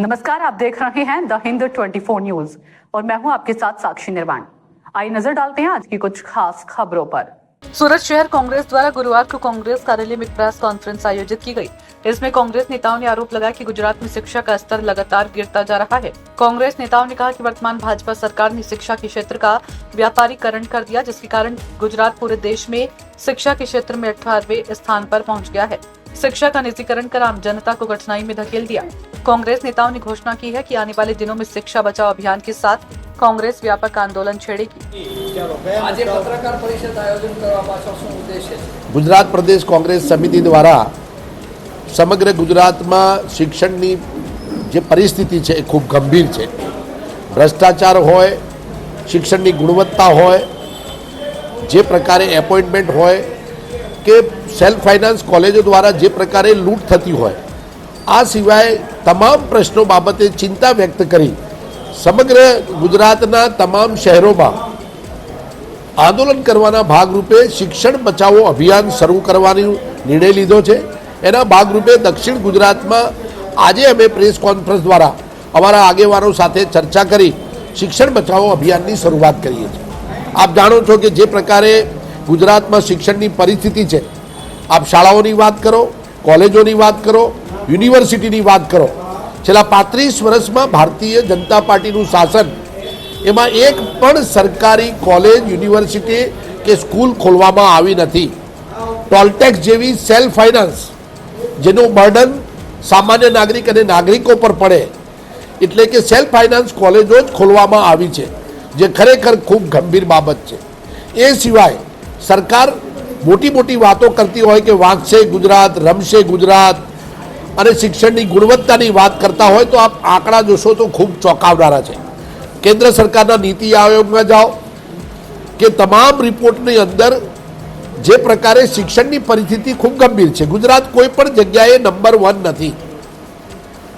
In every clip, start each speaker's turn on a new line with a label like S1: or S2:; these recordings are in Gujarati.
S1: नमस्कार, आप देख रहे हैं द हिंद 24 न्यूज और मैं हूं आपके साथ साक्षी निर्वाण। आइए नजर डालते हैं आज की कुछ खास खबरों पर। सूरत शहर कांग्रेस द्वारा गुरुवार को कांग्रेस कार्यालय में प्रेस कॉन्फ्रेंस आयोजित की गई। इसमें कांग्रेस नेताओं ने आरोप लगाया कि गुजरात में शिक्षा का स्तर लगातार गिरता जा रहा है। कांग्रेस नेताओं ने कहा कि वर्तमान भाजपा सरकार ने शिक्षा के क्षेत्र का व्यापारीकरण कर दिया, जिसके कारण गुजरात पूरे देश में शिक्षा के क्षेत्र में 18वें स्थान पर पहुंच गया है। शिक्षा का निजीकरण कर आम जनता को कठिनाई में धकेल दिया। कांग्रेस नेताओं ने घोषणा की है कि आने वाले दिनों में शिक्षा बचाओ अभियान के साथ कांग्रेस व्यापक आंदोलन छेड़ेगी।
S2: आज पत्रकार परिषद आयोजन करवा पाछळ शुं उद्देश्य छे?
S3: गुजरात प्रदेश कांग्रेस समिति द्वारा समग्र गुजरातમાં શિક્ષણની જે પરિસ્થિતિ છે એ ખૂબ ગંભીર છે। ભ્રષ્ટાચાર હોય, શિક્ષણની ગુણવત્તા હોય, જે પ્રકારે એપોઇન્ટમેન્ટ હોય કે સેલ્ફ ફાઇનાન્સ કોલેજો દ્વારા જે પ્રકારે લૂંટ થતી હોય, આ સિવાય તમામ પ્રશ્નો બાબતે ચિંતા વ્યક્ત કરી સમગ્ર ગુજરાતના તમામ શહેરોમાં આંદોલન કરવાના ભાગરૂપે શિક્ષણ બચાવો અભિયાન શરૂ કરવાનો નિર્ણય લીધો છે। એના ભાગરૂપે દક્ષિણ ગુજરાતમાં આજે અમે પ્રેસ કોન્ફરન્સ દ્વારા અમારા આગેવાનો સાથે ચર્ચા કરી શિક્ષણ બચાવો અભિયાનની શરૂઆત કરીએ છીએ। આપ જાણો છો કે જે પ્રકારે ગુજરાતમાં શિક્ષણની પરિસ્થિતિ છે, આપ શાળાઓની વાત કરો, કોલેજોની વાત કરો, યુનિવર્સિટીની વાત કરો, છેલ્લા 35 વર્ષમાં ભારતીય જનતા પાર્ટીનું શાસન એમાં એક પણ સરકારી કોલેજ, યુનિવર્સિટી કે સ્કૂલ ખોલવામાં આવી નથી। ટોલ ટેક્સ જેવી સેલ્ફ ફાઇનાન્સ જેનું બર્ડન સામાન્ય નાગરિક અને નાગરિકો પર પડે એટલે કે સેલ્ફ ફાઇનાન્સ કોલેજો જ ખોલવામાં આવી છે, જે ખરેખર ખૂબ ગંભીર બાબત છે। એ સિવાય સરકાર મોટી મોટી વાતો કરતી હોય કે વાંચશે ગુજરાત, રમશે ગુજરાત અને શિક્ષણની ગુણવત્તાની વાત કરતા હોય તો આપ આંકડા જોશો તો ખૂબ ચોંકાવનારા છે। કેન્દ્ર સરકારના નીતિ આયોગમાં જાઓ કે તમામ રિપોર્ટની અંદર જે પ્રકારે શિક્ષણની પરિસ્થિતિ ખૂબ ગંભીર છે। ગુજરાત કોઈ પણ જગ્યાએ નંબર 1 નથી।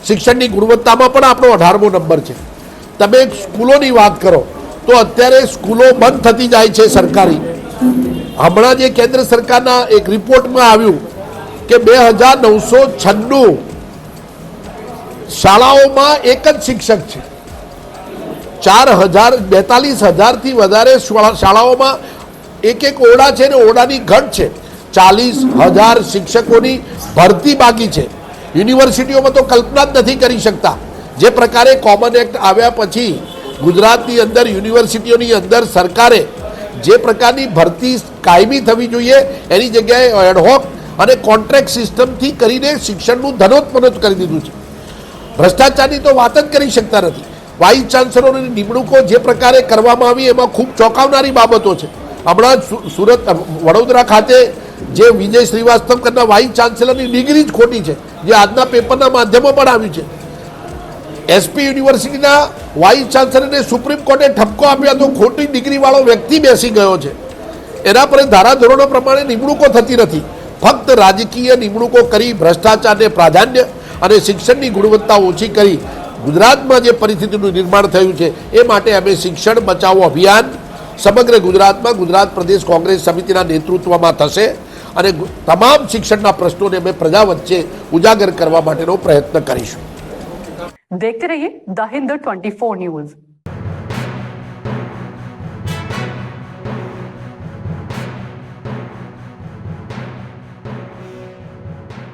S3: શિક્ષણની ગુણવત્તામાં પણ આપણો 18મો નંબર છે। તમે સ્કૂલોની વાત કરો તો અત્યારે સ્કૂલો બંધ થતી જાય છે સરકારી। હમણાં જે કેન્દ્ર સરકારના એક રિપોર્ટમાં આવ્યું કે 2996 શાળાઓમાં એક જ શિક્ષક છે। 42,000થી વધારે શાળાઓમાં એક ઓરડા છે ને ઓરડાની ઘટ છે। 40,000 શિક્ષકોની ભરતી બાકી છે। યુનિવર્સિટીઓમાં તો કલ્પના જ નથી કરી શકતા। જે પ્રકારે કોમન એક્ટ આવ્યા પછી ગુજરાતની અંદર યુનિવર્સિટીઓની અંદર સરકારે જે પ્રકારની ભરતી કાયમી થવી જોઈએ એની જગ્યાએ એડહોક અને કોન્ટ્રાક્ટ સિસ્ટમથી કરીને શિક્ષણનું ધનોત્પન્ન કરી દીધું છે। ભ્રષ્ટાચારની તો વાત જ કરી શકતા નથી। વાઇસ ચાન્સલરોની નિમણૂકો જે પ્રકારે કરવામાં આવી એમાં ખૂબ ચોંકાવનારી બાબતો છે। હમણાં સુરત વડોદરા ખાતે જે વિજય શ્રીવાસ્તવ કરના વાઇસ ચાન્સલરની ડિગ્રી જ ખોટી છે, જે આજના પેપરના માધ્યમો પણ આવ્યું છે। એસપી યુનિવર્સિટીના વાઇસ ચાન્સલરને સુપ્રીમ કોર્ટે ઠપકો આપ્યો તો ખોટી ડિગ્રીવાળો વ્યક્તિ બેસી ગયો છે। એના પર ધારાધોરણો પ્રમાણે નિમણૂકો થતી નથી। ફક્ત રાજકીય નિમણૂકો કરી ભ્રષ્ટાચારને પ્રાધાન્ય અને શિક્ષણની ગુણવત્તા ઓછી કરી ગુજરાતમાં જે પરિસ્થિતિનું નિર્માણ થયું છે એ માટે અમે શિક્ષણ બચાવો અભિયાન સમગ્ર ગુજરાતમાં ગુજરાત પ્રદેશ કોંગ્રેસ સમિતિના નેતૃત્વમાં થશે અને તમામ શિક્ષણના પ્રશ્નોને અમે પ્રજા વચ્ચે ઉજાગર કરવા માટેનો પ્રયત્ન કરીશું।
S1: देखते रहिए द हिंद 24 न्यूज।